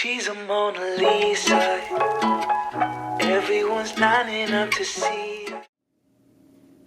She's a Mona Lisa. Everyone's lining up to see.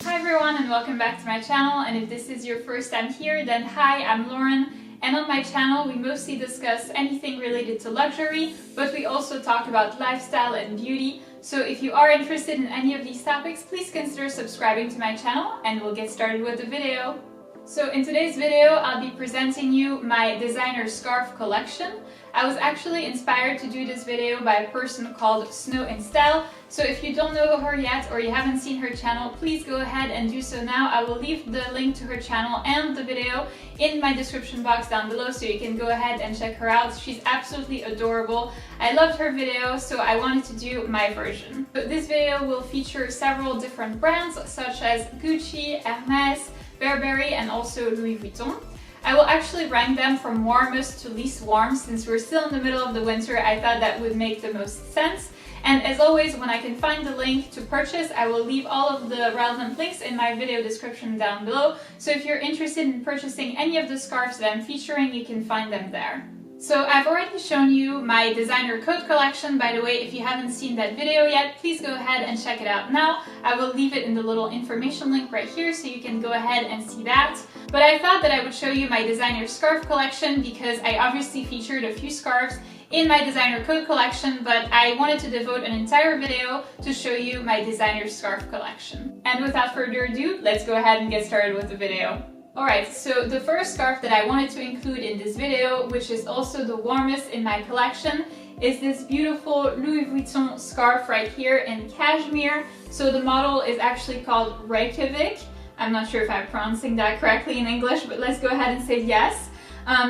Hi everyone and welcome back to my channel, and if this is your first time here, then hi, I'm Lauren, and on my channel we mostly discuss anything related to luxury, but we also talk about lifestyle and beauty. So if you are interested in any of these topics, please consider subscribing to my channel and we'll get started with the video. So in today's video, I'll be presenting you my designer scarf collection. I was actually inspired to do this video by a person called Snow in Style. So if you don't know her yet or you haven't seen her channel, please go ahead and do so now. I will leave the link to her channel and the video in my description box down below, so you can go ahead and check her out. She's absolutely adorable. I loved her video, so I wanted to do my version. But this video will feature several different brands such as Gucci, Hermès, Burberry and also Louis Vuitton. I will actually rank them from warmest to least warm. Since we're still in the middle of the winter, I thought that would make the most sense. And as always, when I can find the link to purchase, I will leave all of the relevant links in my video description down below. So if you're interested in purchasing any of the scarves that I'm featuring, you can find them there. So I've already shown you my designer coat collection. By the way, if you haven't seen that video yet, please go ahead and check it out now. I will leave it in the little information link right here so you can go ahead and see that. But I thought that I would show you my designer scarf collection because I obviously featured a few scarves in my designer coat collection, but I wanted to devote an entire video to show you my designer scarf collection. And without further ado, let's go ahead and get started with the video. Alright, so the first scarf that I wanted to include in this video, which is also the warmest in my collection, is this beautiful Louis Vuitton scarf right here in cashmere. So the model is actually called Reykjavik. I'm not sure if I'm pronouncing that correctly in English, but let's go ahead and say yes.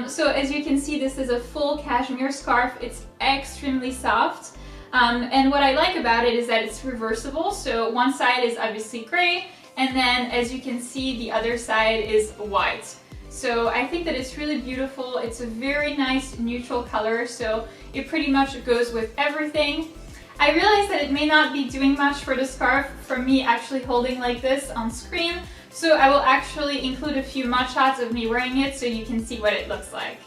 So as you can see, this is a full cashmere scarf. It's extremely soft. And what I like about it is that it's reversible. So one side is obviously gray, and then as you can see, the other side is white. So I think that it's really beautiful. It's a very nice neutral color, so it pretty much goes with everything. I realize that it may not be doing much for the scarf from me actually holding like this on screen, so I will actually include a few mug shots of me wearing it so you can see what it looks like.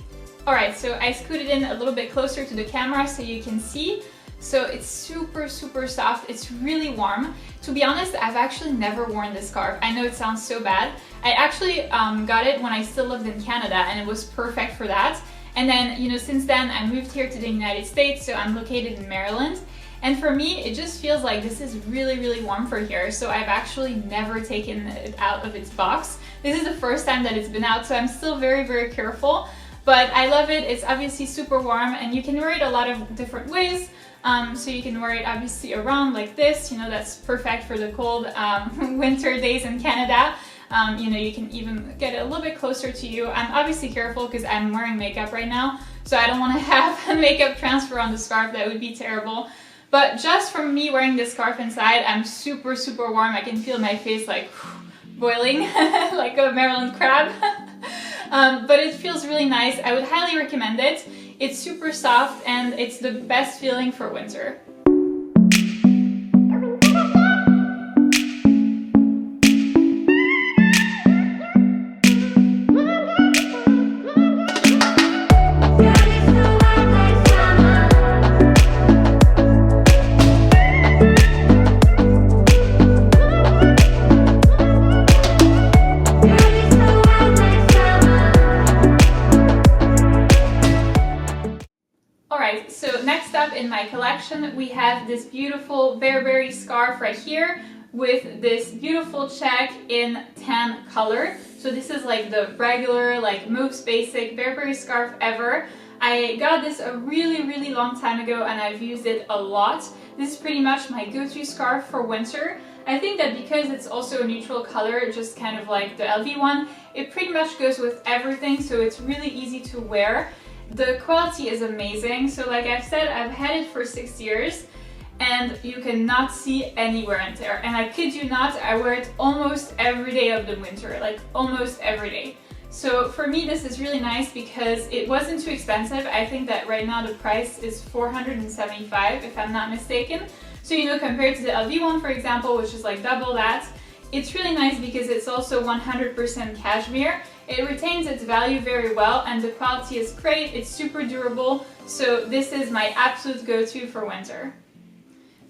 Alright, so I scooted in a little bit closer to the camera so you can see. So it's super soft, it's really warm. To be honest, I've actually never worn this scarf. I know it sounds so bad. I actually got it when I still lived in Canada and it was perfect for that. And then, you know, since then I moved here to the United States, so I'm located in Maryland. And for me, it just feels like this is really warm for here. So I've actually never taken it out of its box. This is the first time that it's been out, so I'm still very careful. But I love it. It's obviously super warm and you can wear it a lot of different ways. So you can wear it obviously around like this, you know, that's perfect for the cold winter days in Canada. You know, you can even get it a little bit closer to you. I'm obviously careful because I'm wearing makeup right now, so I don't want to have a makeup transfer on the scarf. That would be terrible. But just from me wearing this scarf inside, I'm super warm. I can feel my face like boiling like a Maryland crab. But it feels really nice. I would highly recommend it. It's super soft and it's the best feeling for winter. So next up in my collection, we have this beautiful Burberry scarf right here with this beautiful check in tan color. So this is like the regular, like most basic Burberry scarf ever. I got this a really long time ago and I've used it a lot. This is pretty much my go-to scarf for winter. I think that because it's also a neutral color, just kind of like the LV one, it pretty much goes with everything, so it's really easy to wear. The quality is amazing. So like I've said, I've had it for 6 years and you cannot see any wear and tear. And I kid you not, I wear it almost every day of the winter, like almost every day. So for me, this is really nice because it wasn't too expensive. I think that right now the price is $475 if I'm not mistaken. So, you know, compared to the LV one, for example, which is like double that, it's really nice because it's also 100% cashmere. It retains its value very well and the quality is great, it's super durable, so this is my absolute go-to for winter.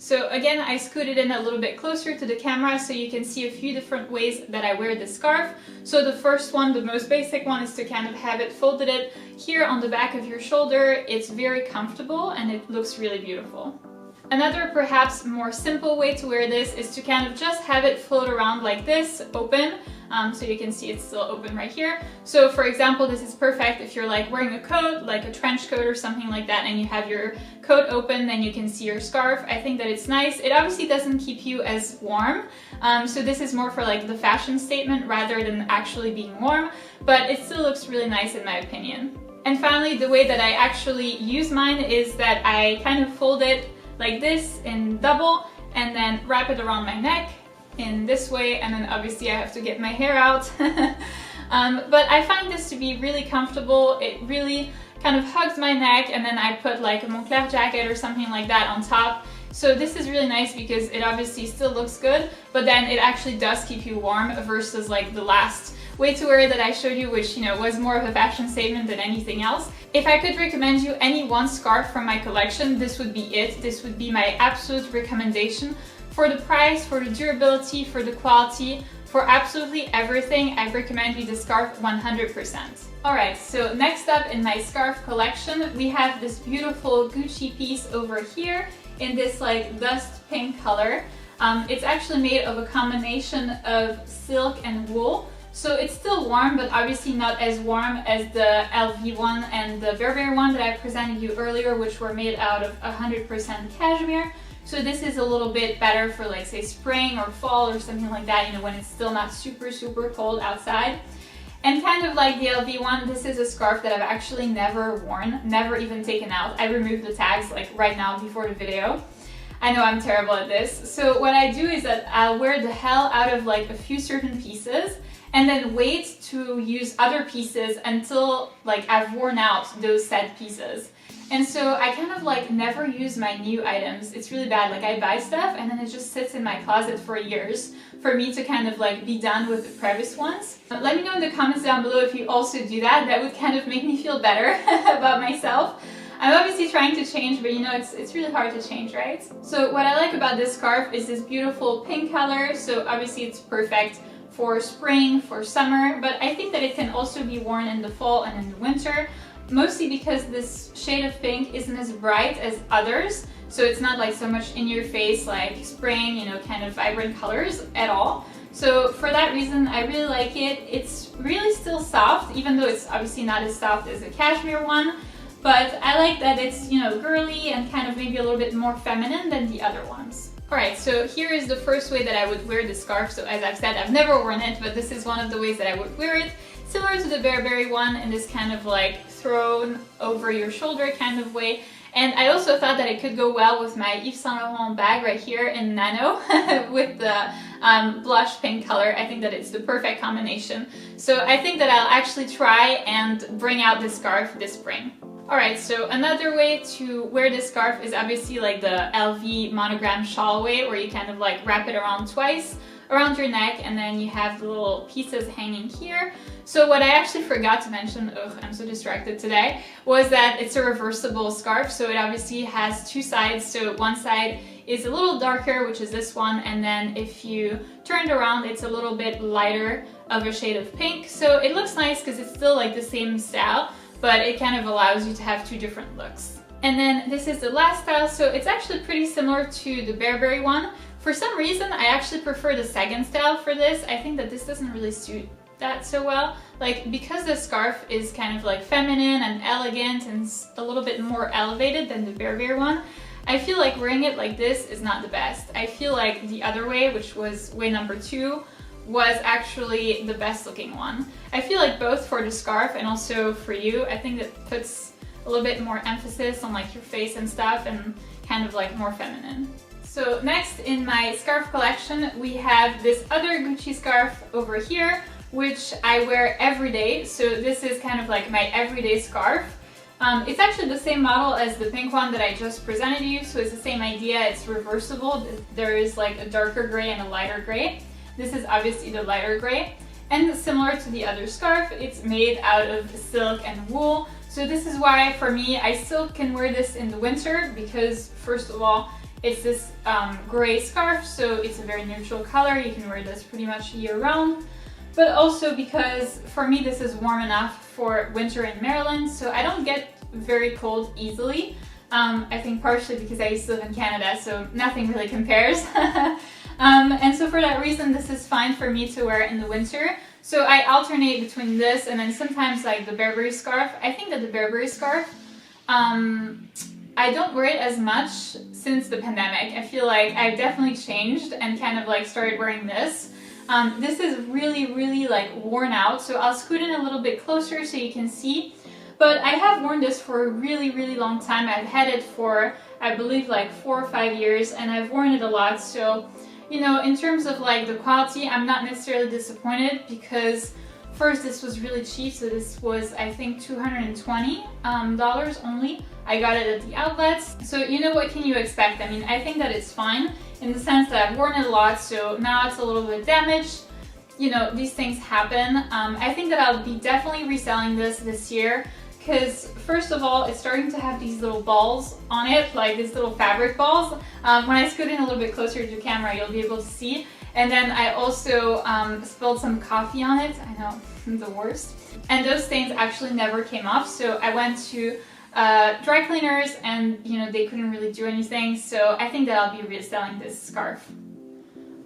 So again, I scooted in a little bit closer to the camera so you can see a few different ways that I wear this scarf. So the first one, the most basic one, is to kind of have it folded here on the back of your shoulder. It's very comfortable and it looks really beautiful. Another perhaps more simple way to wear this is to kind of just have it float around like this, open. So you can see it's still open right here. So for example, this is perfect if you're like wearing a coat, like a trench coat or something like that, and you have your coat open, then you can see your scarf. I think that it's nice. It obviously doesn't keep you as warm. So this is more for like the fashion statement rather than actually being warm, but it still looks really nice in my opinion. And finally, the way that I actually use mine is that I kind of fold it like this in double and then wrap it around my neck in this way, and then obviously I have to get my hair out. But I find this to be really comfortable. It really kind of hugs my neck, and then I put like a Moncler jacket or something like that on top. So this is really nice because it obviously still looks good, but then it actually does keep you warm versus like the last way to wear that I showed you, which, you know, was more of a fashion statement than anything else. If I could recommend you any one scarf from my collection, this would be it. This would be my absolute recommendation. For the price, for the durability, for the quality, for absolutely everything, I recommend you this scarf 100%. Alright, so next up in my scarf collection, we have this beautiful Gucci piece over here in this like dust pink color. It's actually made of a combination of silk and wool. So it's still warm, but obviously not as warm as the LV one and the Burberry one that I presented you earlier, which were made out of 100% cashmere. So this is a little bit better for like say spring or fall or something like that, you know, when it's still not super cold outside. And kind of like the LV one, this is a scarf that I've actually never worn, never even taken out. I removed the tags like right now before the video. I know I'm terrible at this. So what I do is that I'll wear the hell out of like a few certain pieces and then wait to use other pieces until like I've worn out those said pieces. And so I kind of like never use my new items. It's really bad. Like I buy stuff and then it just sits in my closet for years for me to kind of like be done with the previous ones. Let me know in the comments down below if you also do that. That would kind of make me feel better about myself. I'm obviously trying to change, but you know, it's really hard to change, right? So what I like about this scarf is this beautiful pink color. So obviously it's perfect for spring, for summer, but I think that it can also be worn in the fall and in the winter. Mostly because this shade of pink isn't as bright as others, so it's not like so much in your face like spring, you know, kind of vibrant colors at all. So for that reason, I really like it. It's really still soft, even though it's obviously not as soft as the cashmere one, but I like that it's, you know, girly and kind of maybe a little bit more feminine than the other ones. Alright, so here is the first way that I would wear this scarf. So as I've said, I've never worn it, but this is one of the ways that I would wear it. Similar to the Burberry one in this kind of like thrown over your shoulder kind of way. And I also thought that it could go well with my Yves Saint Laurent bag right here in Nano with the blush pink color. I think that it's the perfect combination. So I think that I'll actually try and bring out this scarf this spring. Alright, so another way to wear this scarf is obviously like the LV Monogram shawl way, where you kind of like wrap it around twice around your neck and then you have the little pieces hanging here. So what I actually forgot to mention, I'm so distracted today, was that it's a reversible scarf. So it obviously has two sides. So one side is a little darker, which is this one, and then if you turn it around, it's a little bit lighter of a shade of pink. So it looks nice because it's still like the same style, but it kind of allows you to have two different looks. And then this is the last style, so it's actually pretty similar to the Burberry one. For some reason, I actually prefer the second style for this. I think that this doesn't really suit that so well. Like, because the scarf is kind of like feminine and elegant and a little bit more elevated than the Burberry one, I feel like wearing it like this is not the best. I feel like the other way, which was way number 2, was actually the best looking one. I feel like both for the scarf and also for you, I think that puts a little bit more emphasis on like your face and stuff and kind of like more feminine. So next in my scarf collection, we have this other Gucci scarf over here, which I wear every day. So this is kind of like my everyday scarf. It's actually the same model as the pink one that I just presented you, so it's the same idea. It's reversible. There is like a darker gray and a lighter gray. This is obviously the lighter gray. And similar to the other scarf, it's made out of silk and wool. So this is why for me, I still can wear this in the winter because first of all, it's this gray scarf, so it's a very neutral color. You can wear this pretty much year round. But also because for me, this is warm enough for winter in Maryland, so I don't get very cold easily. I think partially because I used to live in Canada, so nothing really compares. And so for that reason, this is fine for me to wear in the winter. So I alternate between this and then sometimes like the Burberry scarf. I think that the Burberry scarf, I don't wear it as much since the pandemic. I feel like I've definitely changed and kind of like started wearing this. This is really like worn out, so I'll scoot in a little bit closer so you can see. But I have worn this for a really long time. I've had it for, I believe, like 4 or 5 years, and I've worn it a lot. So, you know, in terms of like the quality, I'm not necessarily disappointed because first, this was really cheap. So this was, I think, $220 only. I got it at the outlets. So, you know, what can you expect? I mean, I think that it's fine in the sense that I've worn it a lot. So now it's a little bit damaged. You know, these things happen. I think that I'll be definitely reselling this year. Because first of all, it's starting to have these little balls on it, like these little fabric balls. When I scoot in a little bit closer to the camera, you'll be able to see. And then I also spilled some coffee on it. I know, the worst. And those stains actually never came off. So I went to dry cleaners and, you know, they couldn't really do anything. So I think that I'll be reselling this scarf.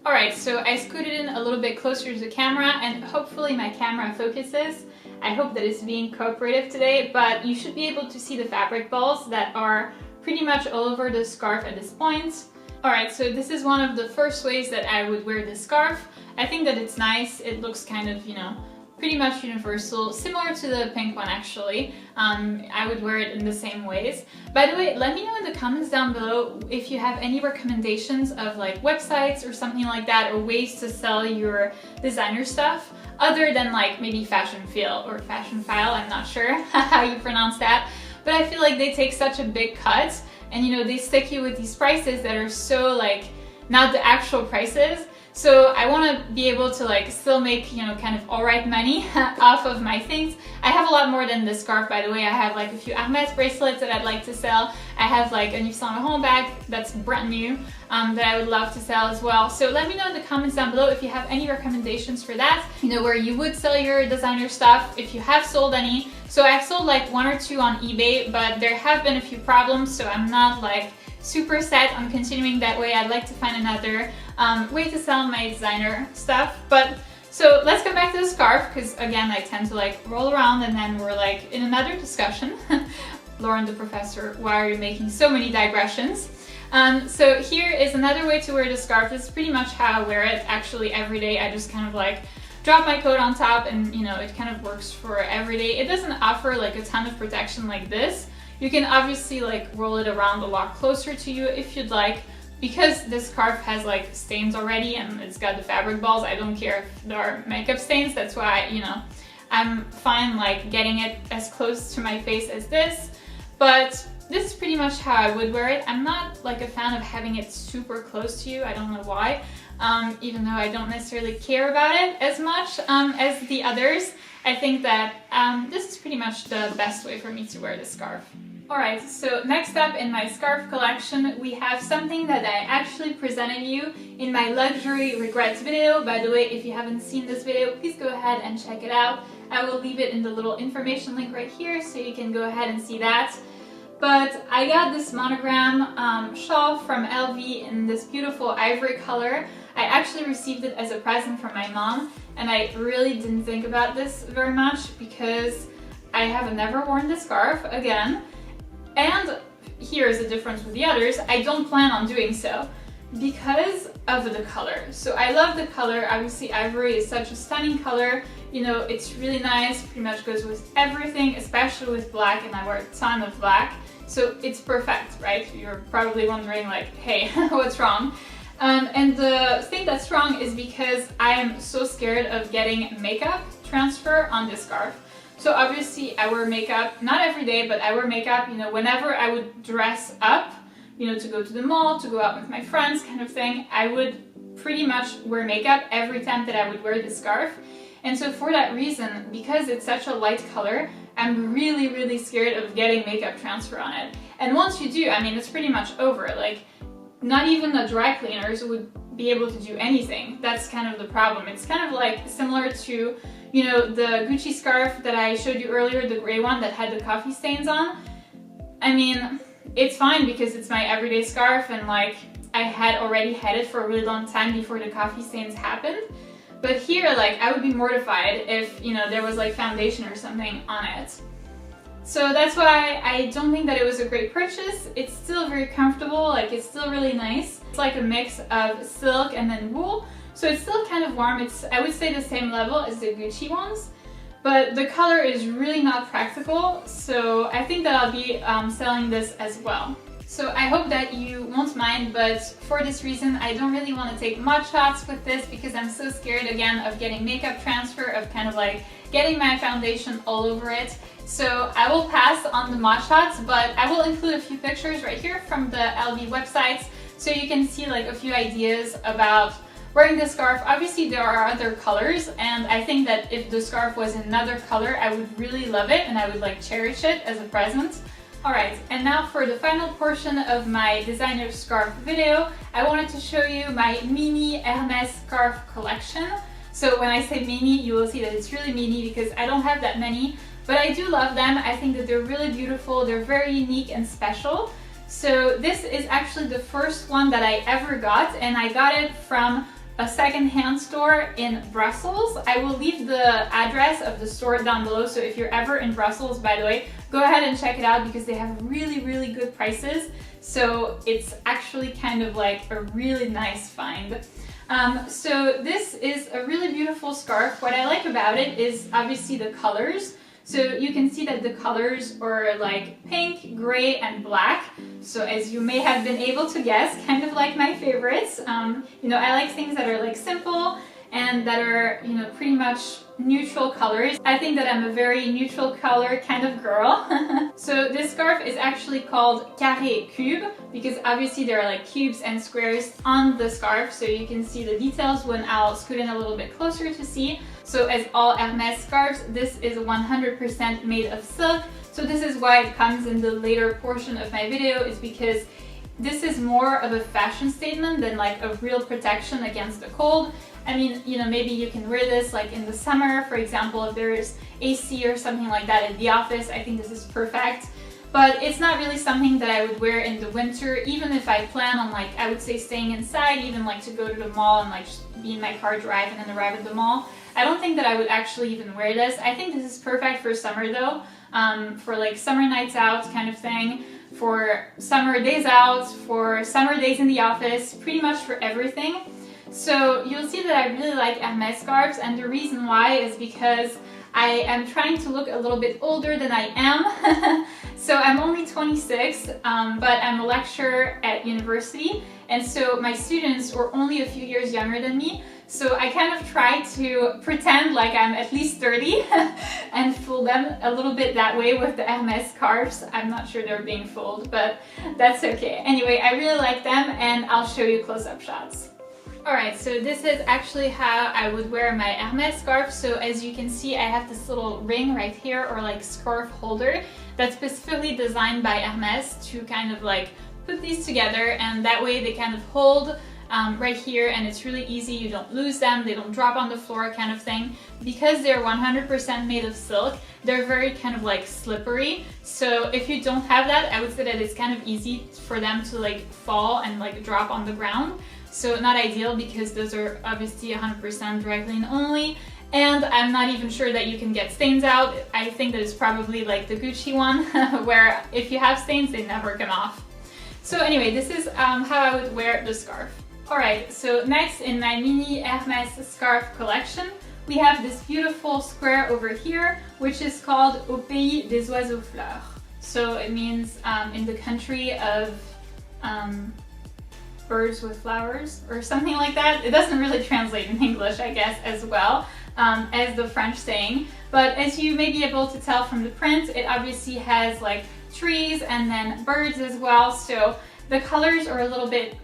Alright, so I scooted in a little bit closer to the camera and hopefully my camera focuses. I hope that it's being cooperative today, but you should be able to see the fabric balls that are pretty much all over the scarf at this point. Alright, so this is one of the first ways that I would wear this scarf. I think that it's nice. It looks kind of, you know, pretty much universal, similar to the pink one actually. I would wear it in the same ways. By the way, let me know in the comments down below if you have any recommendations of like websites or something like that, or ways to sell your designer stuff other than like maybe Fashion Feel or Fashion File. I'm not sure how you pronounce that, but I feel like they take such a big cut and, you know, they stick you with these prices that are so like not the actual prices. So I want to be able to like still make, you know, kind of alright money off of my things. I have a lot more than this scarf, by the way. I have like a few Hermès bracelets that I'd like to sell. I have like a Yves Saint Laurent bag that's brand new that I would love to sell as well. So let me know in the comments down below if you have any recommendations for that. You know, where you would sell your designer stuff, if you have sold any. So I've sold like 1 or 2 on eBay, but there have been a few problems, so I'm not like super set on continuing that way. I'd like to find another way to sell my designer stuff. But so let's come back to the scarf, because again, I tend to like roll around and then we're like in another discussion. Lauren the professor, why are you making so many digressions? So here is another way to wear the scarf. This is pretty much how I wear it actually every day. I just kind of like drop my coat on top and, you know, it kind of works for every day. It doesn't offer like a ton of protection like this. You can obviously like roll it around a lot closer to you if you'd like. Because this scarf has like stains already and it's got the fabric balls, I don't care if there are makeup stains. That's why, you know, I'm fine like getting it as close to my face as this. But this is pretty much how I would wear it. I'm not like a fan of having it super close to you. I don't know why. Even though I don't necessarily care about it as much as the others. I think that this is pretty much the best way for me to wear this scarf. Alright, so next up in my scarf collection, we have something that I actually presented you in my luxury regrets video. By the way, if you haven't seen this video, please go ahead and check it out. I will leave it in the little information link right here so you can go ahead and see that. But I got this monogram shawl from LV in this beautiful ivory color. I actually received it as a present from my mom, and I really didn't think about this very much because I have never worn this scarf again. And here's the difference with the others, I don't plan on doing so because of the color. So I love the color. Obviously ivory is such a stunning color. You know, it's really nice, pretty much goes with everything, especially with black, and I wear a ton of black. So it's perfect, right? You're probably wondering like, hey, what's wrong? And the thing that's wrong is because I am so scared of getting makeup transfer on this scarf. So obviously I wear makeup, not every day, but I wear makeup, you know, whenever I would dress up, you know, to go to the mall, to go out with my friends kind of thing, I would pretty much wear makeup every time that I would wear this scarf. And so for that reason, because it's such a light color, I'm really scared of getting makeup transfer on it. And once you do, I mean, it's pretty much over. Like, not even the dry cleaners would be able to do anything. That's kind of the problem. It's kind of like similar to, you know, the Gucci scarf that I showed you earlier, the gray one that had the coffee stains on. I mean, it's fine because it's my everyday scarf, and like, I had already had it for a really long time before the coffee stains happened. But here, like, I would be mortified if, you know, there was like foundation or something on it. So that's why I don't think that it was a great purchase. It's still very comfortable, like it's still really nice. It's like a mix of silk and then wool. So it's still kind of warm. It's, I would say, the same level as the Gucci ones. But the color is really not practical. So I think that I'll be selling this as well. So I hope that you won't mind, but for this reason, I don't really want to take mud shots with this because I'm so scared again of getting makeup transfer, of kind of like getting my foundation all over it. So I will pass on the mud shots, but I will include a few pictures right here from the LV websites so you can see like a few ideas about wearing this scarf. Obviously there are other colors, and I think that if the scarf was another color, I would really love it and I would like cherish it as a present. Alright, and now for the final portion of my designer scarf video, I wanted to show you my mini Hermès scarf collection. So when I say mini, you will see that it's really mini because I don't have that many, but I do love them. I think that they're really beautiful, they're very unique and special. So this is actually the first one that I ever got, and I got it from a second-hand store in Brussels. I will leave the address of the store down below, so if you're ever in Brussels, by the way, go ahead and check it out because they have really good prices. So it's actually kind of like a really nice find. So this is a really beautiful scarf. What I like about it is obviously the colors. So you can see that the colors are like pink, gray, and black. So as you may have been able to guess, kind of like my favorites. You know, I like things that are like simple and that are, you know, pretty much neutral colors. I think that I'm a very neutral color kind of girl. So this scarf is actually called Carré Cube because obviously there are like cubes and squares on the scarf, so you can see the details when I'll scoot in a little bit closer to see. So as all Hermès scarves, this is 100% made of silk. So this is why it comes in the later portion of my video, is because this is more of a fashion statement than like a real protection against the cold. I mean, you know, maybe you can wear this like in the summer, for example, if there's AC or something like that in the office. I think this is perfect. But it's not really something that I would wear in the winter, even if I plan on like, I would say staying inside, even like to go to the mall and like just be in my car, drive and then arrive at the mall. I don't think that I would actually even wear this. I think this is perfect for summer though, for like summer nights out kind of thing, for summer days out, for summer days in the office, pretty much for everything. So you'll see that I really like Hermès scarves, and the reason why is because I am trying to look a little bit older than I am. So I'm only 26, but I'm a lecturer at university, and so my students are only a few years younger than me. So I kind of try to pretend like I'm at least 30 and fool them a little bit that way with the Hermès scarves. I'm not sure they're being fooled, but that's okay. Anyway, I really like them, and I'll show you close-up shots. Alright, so this is actually how I would wear my Hermès scarf. So as you can see, I have this little ring right here, or like scarf holder, that's specifically designed by Hermès to kind of like put these together, and that way they kind of hold right here, and it's really easy. You don't lose them, they don't drop on the floor kind of thing. Because they're 100% made of silk, they're very kind of like slippery. So if you don't have that, I would say that it's kind of easy for them to like fall and like drop on the ground. So not ideal because those are obviously 100% dry clean only, and I'm not even sure that you can get stains out. I think that it's probably like the Gucci one where if you have stains, they never come off. So anyway, this is how I would wear the scarf. Alright, so next in my mini Hermès scarf collection, we have this beautiful square over here, which is called Au pays des oiseaux fleurs. So it means in the country of birds with flowers or something like that. It doesn't really translate in English, I guess, as well as the French saying. But as you may be able to tell from the print, it obviously has like trees and then birds as well. So the colors are a little bit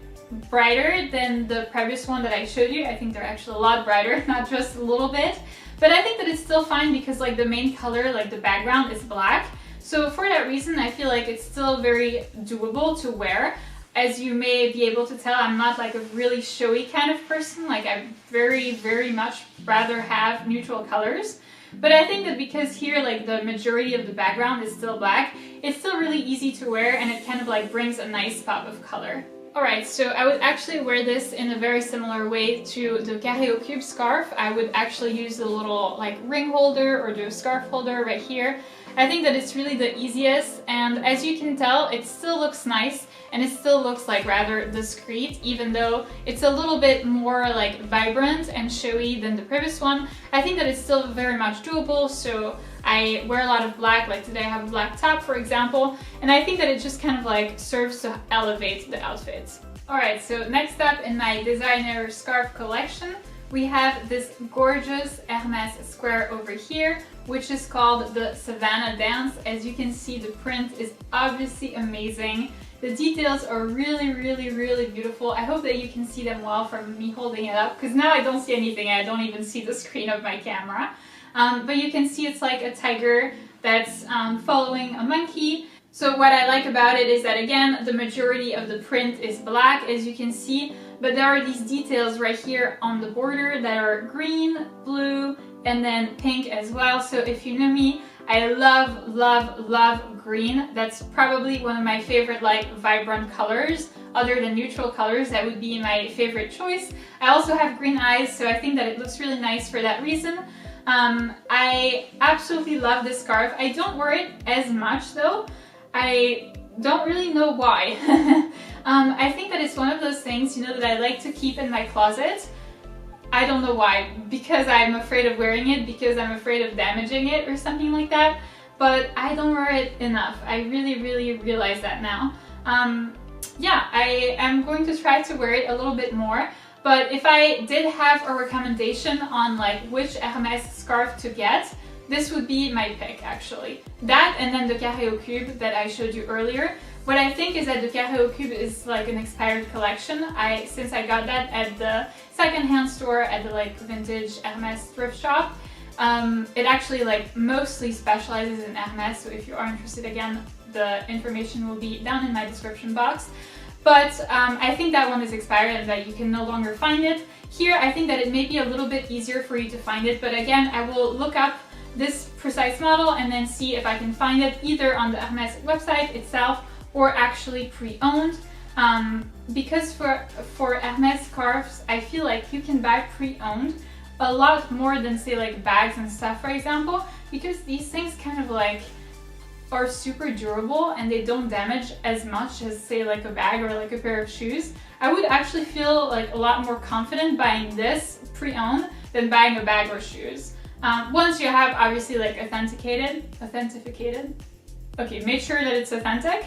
brighter than the previous one that I showed you. I think they're actually a lot brighter, not just a little bit. But I think that it's still fine because like the main color, like the background is black. So for that reason, I feel like it's still very doable to wear. As you may be able to tell, I'm not like a really showy kind of person. Like I very much rather have neutral colors. But I think that because here like the majority of the background is still black, it's still really easy to wear and it kind of like brings a nice pop of color. Alright, so I would actually wear this in a very similar way to the Carré au Cube scarf. I would actually use the little like ring holder or the scarf holder right here. I think that it's really the easiest, and as you can tell, it still looks nice and it still looks like rather discreet, even though it's a little bit more like vibrant and showy than the previous one. I think that it's still very much doable, so I wear a lot of black, like today I have a black top for example, and I think that it just kind of like serves to elevate the outfits. Alright, so next up in my designer scarf collection, we have this gorgeous Hermès square over here, which is called the Savana Dance. As you can see, the print is obviously amazing. The details are really beautiful. I hope that you can see them well from me holding it up, because now I don't see anything. I don't even see the screen of my camera. But you can see it's like a tiger that's following a monkey. So what I like about it is that, again, the majority of the print is black, as you can see, but there are these details right here on the border that are green, blue, and then pink as well. So if you know me, I love green. That's probably one of my favorite like vibrant colors. Other than neutral colors, that would be my favorite choice. I also have green eyes, so I think that it looks really nice for that reason. I absolutely love this scarf. I don't wear it as much though. I don't really know why. I think that it's one of those things, you know, that I like to keep in my closet. I don't know why, because I'm afraid of wearing it, because I'm afraid of damaging it or something like that, but I don't wear it enough. I really realize that now. Yeah, I am going to try to wear it a little bit more, but if I did have a recommendation on like which Hermès scarf to get, this would be my pick actually. That and then the Carré au Cube that I showed you earlier. What I think is that the Carré au Cube is like an expired collection. Since I got that at the secondhand store at the like vintage Hermès thrift shop. It actually like mostly specializes in Hermès, so if you are interested, again, the information will be down in my description box. But I think that one is expired and that you can no longer find it. Here I think that it may be a little bit easier for you to find it, but again, I will look up this precise model and then see if I can find it either on the Hermès website itself or actually pre-owned. Because for Hermès scarves, I feel like you can buy pre-owned a lot more than say like bags and stuff, for example, because these things kind of like are super durable and they don't damage as much as say like a bag or like a pair of shoes. I would actually feel like a lot more confident buying this pre-owned than buying a bag or shoes. Once you have obviously like authenticated, okay, made sure that it's authentic.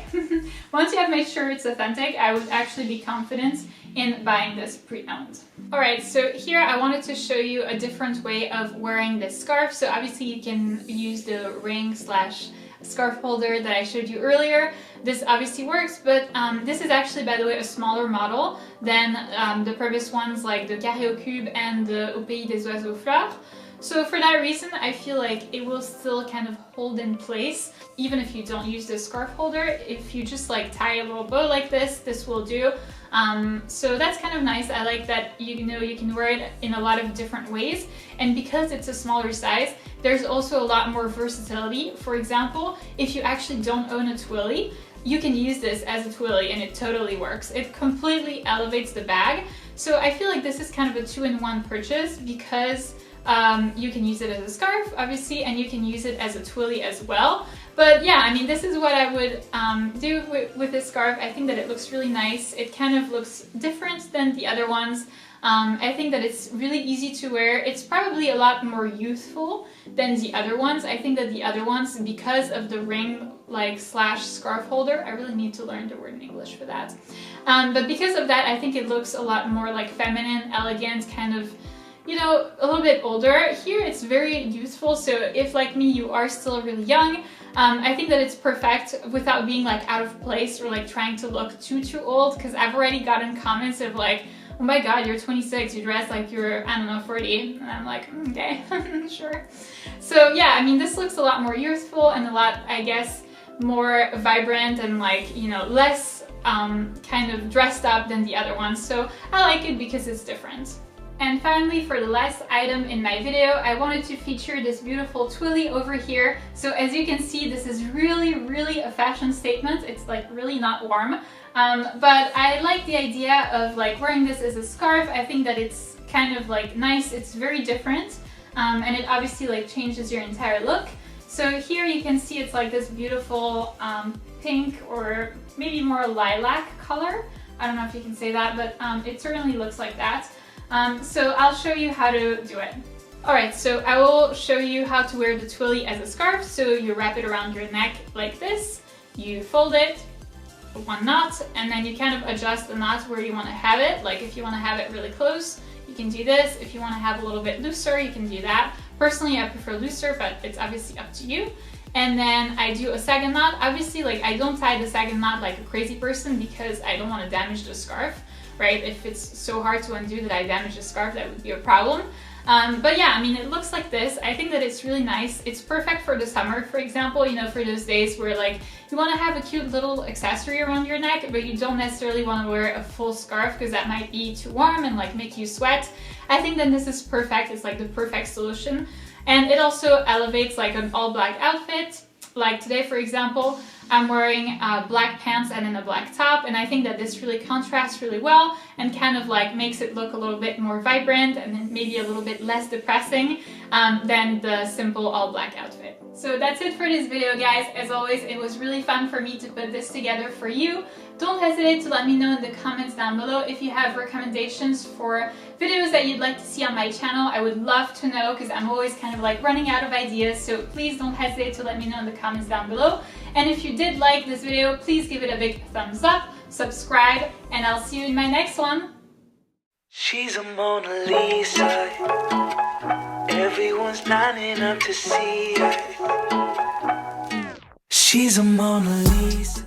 Once you have made sure it's authentic, I would actually be confident in buying this pre-owned. Alright, so here I wanted to show you a different way of wearing this scarf. So obviously you can use the ring slash scarf holder that I showed you earlier. This obviously works, but this is actually, by the way, a smaller model than the previous ones like the Carré au Cube and the Au Pays des Oiseaux Fleurs. So for that reason, I feel like it will still kind of hold in place, even if you don't use the scarf holder. If you just like tie a little bow like this will do. So that's kind of nice. I like that, you know, you can wear it in a lot of different ways. And because it's a smaller size, there's also a lot more versatility. For example, if you actually don't own a Twilly, you can use this as a Twilly and it totally works. It completely elevates the bag. So I feel like this is kind of a two-in-one purchase because you can use it as a scarf, obviously, and you can use it as a Twilly as well. But yeah, I mean, this is what I would do with this scarf. I think that it looks really nice. It kind of looks different than the other ones. I think that it's really easy to wear. It's probably a lot more youthful than the other ones. I think that the other ones, because of the ring like slash scarf holder, I really need to learn the word in English for that. But because of that, I think it looks a lot more like feminine, elegant, kind of, you know, a little bit older. Here it's very youthful, so if like me you are still really young, I think that it's perfect without being like out of place or like trying to look too old, because I've already gotten comments of like, oh my god, you're 26, you dress like you're, I don't know, 40. And I'm like, okay, sure. So yeah, I mean, this looks a lot more youthful and a lot, I guess, more vibrant and like, you know, less kind of dressed up than the other ones. So I like it because it's different. And finally, for the last item in my video, I wanted to feature this beautiful Twilly over here. So as you can see, this is really a fashion statement. It's like really not warm. But I like the idea of like wearing this as a scarf. I think that it's kind of like nice. It's very different. And it obviously like changes your entire look. So here you can see it's like this beautiful pink or maybe more lilac color. I don't know if you can say that, but it certainly looks like that. So I'll show you how to do it. Alright, so I will show you how to wear the Twilly as a scarf. So you wrap it around your neck like this, you fold it, one knot, and then you kind of adjust the knot where you want to have it. Like if you want to have it really close, you can do this. If you want to have a little bit looser, you can do that. Personally, I prefer looser, but it's obviously up to you. And then I do a second knot. Obviously, like I don't tie the second knot like a crazy person because I don't want to damage the scarf. Right? If it's so hard to undo that I damage the scarf, that would be a problem. But yeah, I mean, it looks like this. I think that it's really nice. It's perfect for the summer, for example, you know, for those days where like you want to have a cute little accessory around your neck, but you don't necessarily want to wear a full scarf because that might be too warm and like make you sweat. I think that this is perfect. It's like the perfect solution. And it also elevates like an all black outfit. Like today, for example, I'm wearing black pants and then a black top, and I think that this really contrasts really well and kind of like makes it look a little bit more vibrant and then maybe a little bit less depressing than the simple all black outfit. So that's it for this video, guys. As always, it was really fun for me to put this together for you. Don't hesitate to let me know in the comments down below if you have recommendations for videos that you'd like to see on my channel. I would love to know because I'm always kind of like running out of ideas, so please don't hesitate to let me know in the comments down below. And if you did like this video, please give it a big thumbs up, subscribe, and I'll see you in my next one. She's a Mona Lisa. Everyone's lining up to see her. She's a Mona Lisa.